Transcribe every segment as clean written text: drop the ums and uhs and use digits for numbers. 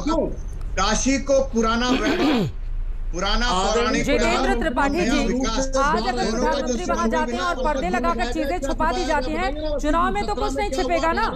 क्यों काशी को पुराना पौराणिक जितेंद्र त्रिपाठी जी, आज अगर प्रधानमंत्री वहां जाते हैं और पर्दे लगाकर चीजें छुपा दी जाती हैं, चुनाव में तो कुछ नहीं छिपेगा ना।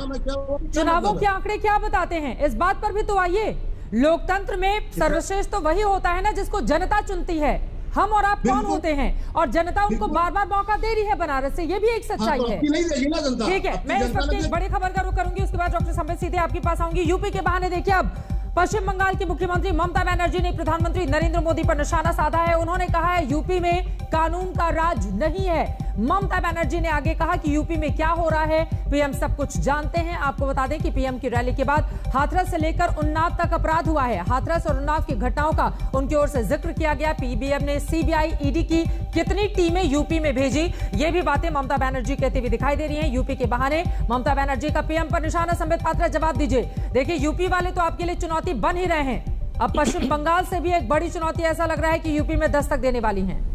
चुनावों के आंकड़े क्या बताते हैं, इस बात पर भी तो आइए। लोकतंत्र में सर्वश्रेष्ठ तो वही होता है ना जिसको जनता चुनती है। हम और आप कौन होते हैं, और जनता उनको बार बार मौका दे रही है बनारस से, ये भी एक सच्चाई है। ठीक है, मैं इस वक्त एक बड़ी खबर का रुख करूंगी, उसके बाद डॉक्टर संबित सीधे आपके पास आऊंगी। यूपी के बहाने देखिए, अब पश्चिम बंगाल की मुख्यमंत्री ममता बनर्जी ने प्रधानमंत्री नरेंद्र मोदी पर निशाना साधा है। उन्होंने कहा है यूपी में कानून का राज नहीं है। ममता बनर्जी ने आगे कहा कि यूपी में क्या हो रहा है पीएम सब कुछ जानते हैं। आपको बता दें कि पीएम की रैली के बाद हाथरस से लेकर उन्नाव तक अपराध हुआ है। हाथरस और उन्नाव की घटनाओं का उनकी ओर से जिक्र किया गया। पीएम ने सीबीआई, ईडी की कितनी टीमें यूपी में भेजी, ये भी बातें ममता बनर्जी कहती हुई दिखाई दे रही है। यूपी के बहाने ममता बनर्जी का पीएम पर निशाना। संबित पात्रा, जवाब दीजिए। देखिए, यूपी वाले तो आपके लिए चुनौती बन ही रहे हैं, अब पश्चिम बंगाल से भी एक बड़ी चुनौती ऐसा लग रहा है कि यूपी में दस्तक देने वाली है।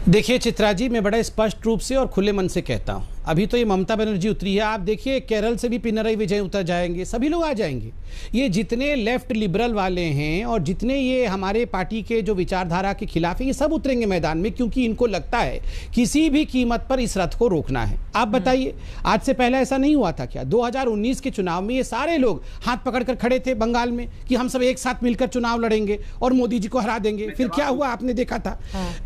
देखिए चित्रा जी, मैं बड़ा स्पष्ट रूप से और खुले मन से कहता हूं, अभी तो ये ममता बनर्जी उतरी है, आप देखिए केरल से भी पिनराई विजयन उतर जाएंगे, सभी लोग आ जाएंगे। ये जितने लेफ्ट लिबरल वाले हैं और जितने ये हमारे पार्टी के जो विचारधारा के खिलाफ है, ये सब उतरेंगे मैदान में, क्योंकि इनको लगता है किसी भी कीमत पर इस रथ को रोकना है। आप बताइए, आज से पहले ऐसा नहीं हुआ था क्या? 2019 के चुनाव में ये सारे लोग हाथ पकड़कर खड़े थे बंगाल में कि हम सब एक साथ मिलकर चुनाव लड़ेंगे और मोदी जी को हरा देंगे। फिर क्या हुआ आपने देखा था।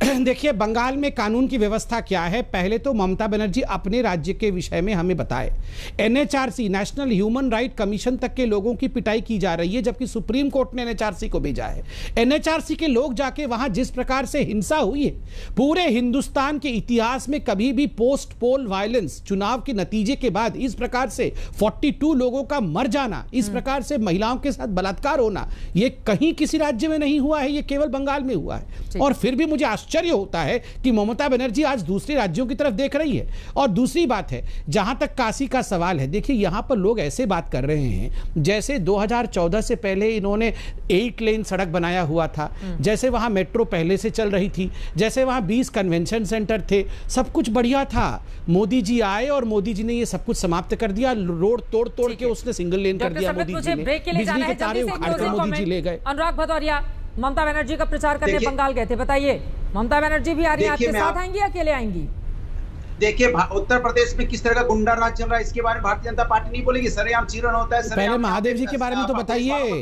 देखिए बंगाल में कानून की व्यवस्था क्या है, पहले तो ममता बनर्जी अपने राज्य के विषय में हमें बताए। NHRC, national human right commission तक के लोगों की पिटाई की जा रही है, जबकि सुप्रीम कोर्ट ने एनएचआरसी को भेजा है। एनएचआरसी के लोग जाके वहां जिस प्रकार से हिंसा हुई है, पूरे हिंदुस्तान के इतिहास में कभी भी पोस्ट पोल वायलेंस, चुनाव के नतीजे के बाद इस प्रकार से 42 लोगों का मर जाना, इस प्रकार से महिलाओं के साथ बलात्कार होना, यह कहीं किसी राज्य में नहीं हुआ है, यह केवल बंगाल में हुआ है। और फिर भी मुझे आश्चर्य होता है कि ममता बनर्जी आज दूसरे राज्यों की तरफ देख रही है। और दूसरी बात है, जहां तक काशी का सवाल है, देखिए यहां पर लोग ऐसे बात कर रहे हैं जैसे 2014 से पहले इन्होंने 8 लेन सड़क बनाया हुआ था, जैसे वहां मेट्रो पहले से चल रही थी, जैसे वहां 20 कन्वेंशन सेंटर थे, सब कुछ बढ़िया था। मोदी जी आए और मोदी जी ने ये सब कुछ समाप्त कर दिया, रोड तोड़ तोड़ के उसने सिंगल लेन कर दिया मोदी जी ने, बिजली के तारे उखाड़ कर मोदी जी ले गए। अनुराग भदौरिया, ममता बनर्जी का प्रचार करने बंगाल गए थे, बताइए ममता बनर्जी भी आ रही है, आपके साथ आएंगी या अकेले आएंगी? देखिए उत्तर प्रदेश में किस तरह का गुंडा राज चल रहा है, इसके बारे में भारतीय जनता पार्टी नहीं बोलेगी। सरेआम चीरन होता है। पहले महादेव जी के बारे में तो बताइए,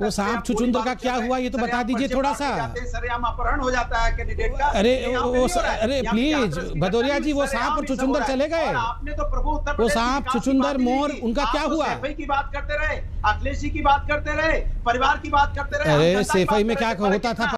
वो सांप छुचुंदर का क्या हुआ ये तो बता दीजिए थोड़ा सा। सरेआम अपहरण हो जाता है कैंडिडेट का। अरे प्लीज भदौरिया जी, वो सांप और छुचुंदर चले गए। आपने तो प्रभु उत्तर प्रदेश, वो सांप छुचुंदर मोर, उनका क्या हुआ? सैफई की बात करते रहे, अखिलेश जी की बात करते रहे, परिवार की बात करते रहे। अरे सैफई में क्या होता था?